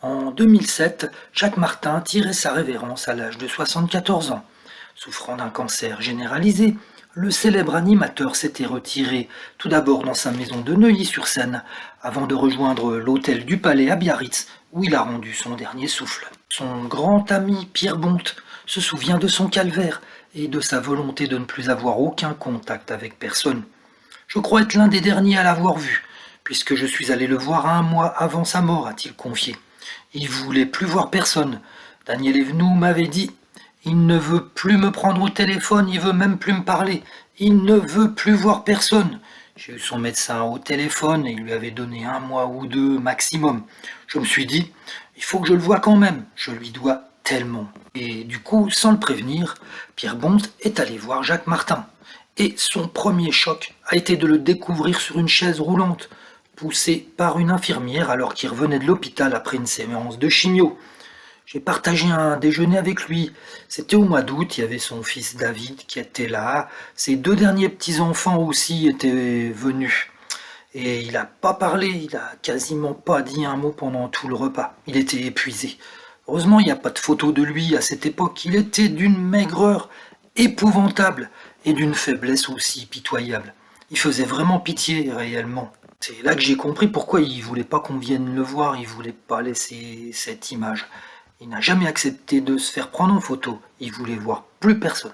En 2007, Jacques Martin tirait sa révérence à l'âge de 74 ans. Souffrant d'un cancer généralisé, le célèbre animateur s'était retiré tout d'abord dans sa maison de Neuilly-sur-Seine, avant de rejoindre l'hôtel du Palais à Biarritz, où il a rendu son dernier souffle. Son grand ami Pierre Bonte se souvient de son calvaire et de sa volonté de ne plus avoir aucun contact avec personne. Je crois être l'un des derniers à l'avoir vu, puisque je suis allé le voir un mois avant sa mort, a-t-il confié. Il voulait plus voir personne. Daniel Evenou m'avait dit: il ne veut plus me prendre au téléphone, il veut même plus me parler. Il ne veut plus voir personne. J'ai eu son médecin au téléphone et il lui avait donné un mois ou deux maximum. Je me suis dit, il faut que je le voie quand même, je lui dois tellement. Et du coup, sans le prévenir, Pierre Bonte est allé voir Jacques Martin. Et son premier choc a été de le découvrir sur une chaise roulante, poussé par une infirmière alors qu'il revenait de l'hôpital après une séance de chimio. J'ai partagé un déjeuner avec lui. C'était au mois d'août, il y avait son fils David qui était là. Ses deux derniers petits-enfants aussi étaient venus. Et il n'a pas parlé, il a quasiment pas dit un mot pendant tout le repas. Il était épuisé. Heureusement, il n'y a pas de photo de lui à cette époque. Il était d'une maigreur épouvantable et d'une faiblesse aussi pitoyable. Il faisait vraiment pitié réellement. C'est là que j'ai compris pourquoi il voulait pas qu'on vienne le voir, il voulait pas laisser cette image. Il n'a jamais accepté de se faire prendre en photo, il voulait voir plus personne.